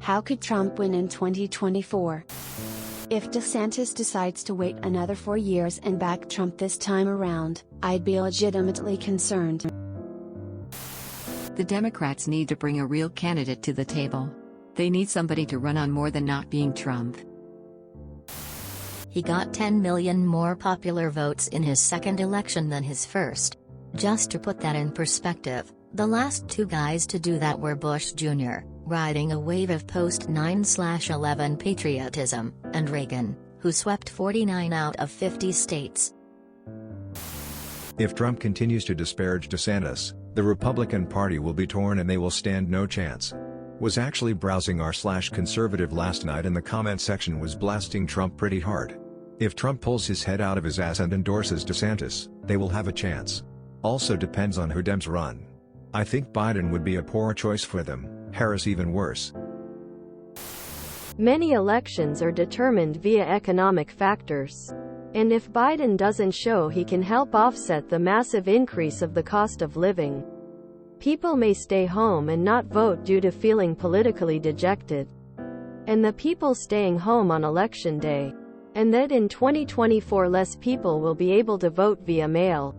How could Trump win in 2024? If DeSantis decides to wait another 4 years and back Trump this time around, I'd be legitimately concerned. The Democrats need to bring a real candidate to the table. They need somebody to run on more than not being Trump. He got 10 million more popular votes in his second election than his first. Just to put that in perspective, the last two guys to do that were Bush Jr., riding a wave of post-9/11 patriotism, and Reagan, who swept 49 out of 50 states. If Trump continues to disparage DeSantis, the Republican Party will be torn and they will stand no chance. Was actually browsing r/conservative last night and the comment section was blasting Trump pretty hard. If Trump pulls his head out of his ass and endorses DeSantis, they will have a chance. Also depends on who Dems run. I think Biden would be a poor choice for them, Harris even worse. Many elections are determined via economic factors. And if Biden doesn't show he can help offset the massive increase of the cost of living, people may stay home and not vote due to feeling politically dejected. And the people staying home on election day, and that in 2024 less people will be able to vote via mail.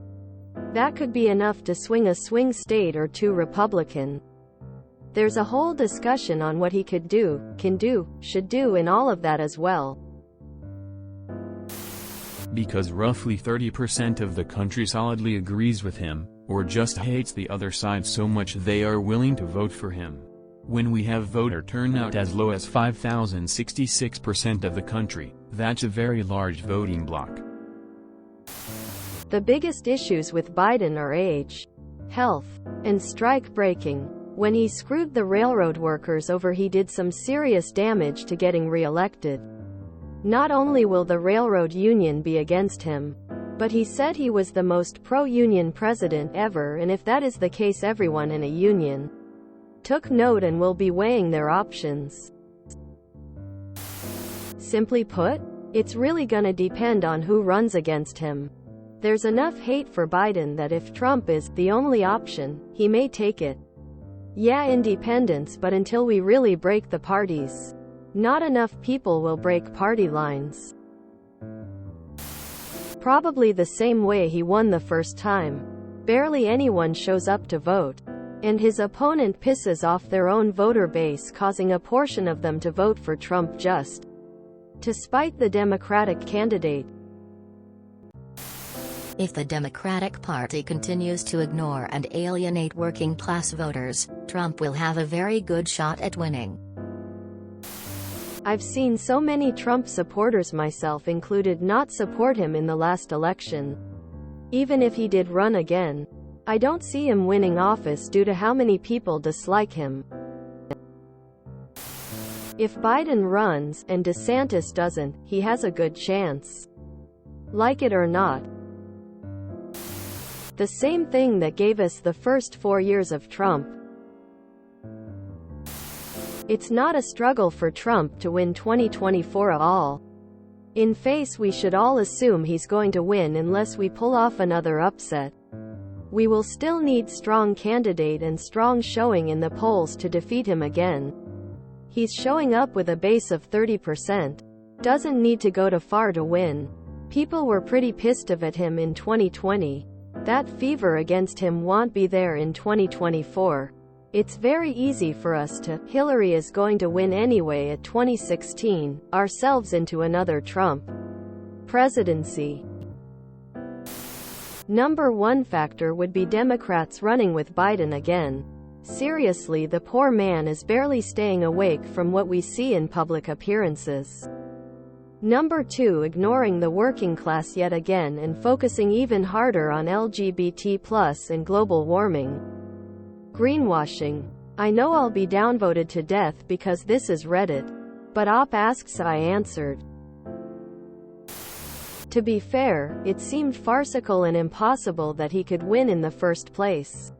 That could be enough to swing a swing state or two Republican. There's a whole discussion on what he could do, can do, should do and all of that as well. Because roughly 30% of the country solidly agrees with him, or just hates the other side so much they are willing to vote for him. When we have voter turnout as low as 5,066% of the country, that's a very large voting bloc. The biggest issues with Biden are age, health, and strike breaking. When he screwed the railroad workers over, he did some serious damage to getting re-elected. Not only will the railroad union be against him, but he said he was the most pro-union president ever, and if that is the case, everyone in a union took note and will be weighing their options. Simply put, it's really gonna depend on who runs against him. There's enough hate for Biden that if Trump is the only option, he may take it. Yeah, independence, but until we really break the parties, not enough people will break party lines. Probably the same way he won the first time. Barely anyone shows up to vote. And his opponent pisses off their own voter base, causing a portion of them to vote for Trump just to spite the Democratic candidate. If the Democratic Party continues to ignore and alienate working-class voters, Trump will have a very good shot at winning. I've seen so many Trump supporters, myself included, not support him in the last election. Even if he did run again, I don't see him winning office due to how many people dislike him. If Biden runs, and DeSantis doesn't, he has a good chance. Like it or not. The same thing that gave us the first 4 years of Trump. It's not a struggle for Trump to win 2024 at all. In face, we should all assume he's going to win unless we pull off another upset. We will still need strong candidate and strong showing in the polls to defeat him again. He's showing up with a base of 30%. Doesn't need to go too far to win. People were pretty pissed off at him in 2020. That fever against him won't be there in 2024. It's very easy for us to, Hillary is going to win anyway at 2016, ourselves into another Trump presidency. Number one factor would be Democrats running with Biden again. Seriously, the poor man is barely staying awake from what we see in public appearances. Number two, ignoring the working class yet again and focusing even harder on LGBT+ and global warming. Greenwashing. I know I'll be downvoted to death because this is Reddit. But TooAfraidToAsk, I answered. To be fair, it seemed farcical and impossible that he could win in the first place.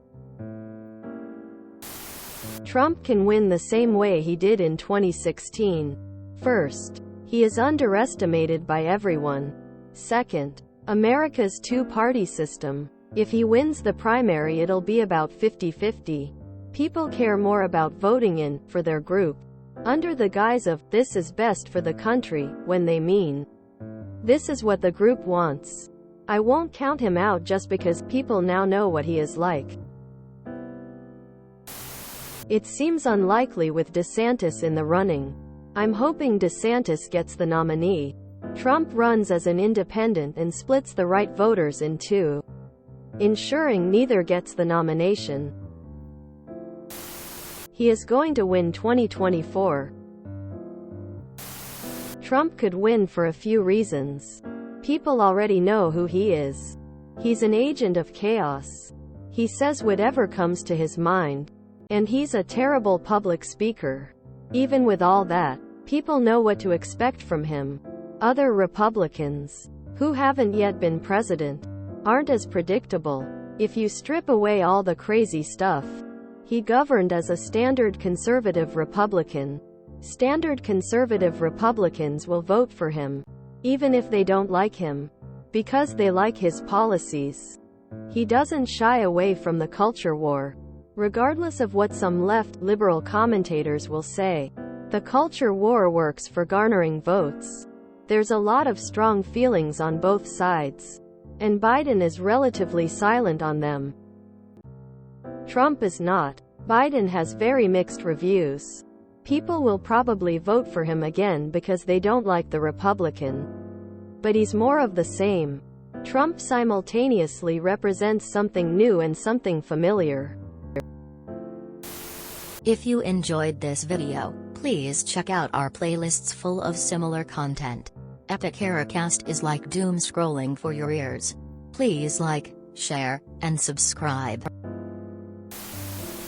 Trump can win the same way he did in 2016. First, he is underestimated by everyone. Second, America's two-party system. If he wins the primary, it'll be about 50-50. People care more about voting in, for their group, under the guise of, "This is best for the country," when they mean, "This is what the group wants." I won't count him out just because people now know what he is like. It seems unlikely with DeSantis in the running. I'm hoping DeSantis gets the nominee. Trump runs as an independent and splits the right voters in two, ensuring neither gets the nomination. He is going to win 2024. Trump could win for a few reasons. People already know who he is. He's an agent of chaos. He says whatever comes to his mind. And he's a terrible public speaker. Even with all that, people know what to expect from him. Other Republicans, who haven't yet been president, aren't as predictable. If you strip away all the crazy stuff, he governed as a standard conservative Republican. Standard conservative Republicans will vote for him, even if they don't like him, because they like his policies. He doesn't shy away from the culture war, regardless of what some left, liberal commentators will say. The culture war works for garnering votes. There's a lot of strong feelings on both sides, and Biden is relatively silent on them. Trump is not. Biden has very mixed reviews. People will probably vote for him again because they don't like the Republican. But he's more of the same. Trump simultaneously represents something new and something familiar. If you enjoyed this video, please check out our playlists full of similar content. TooAfraidToAsk is like doom scrolling for your ears. Please like, share, and subscribe.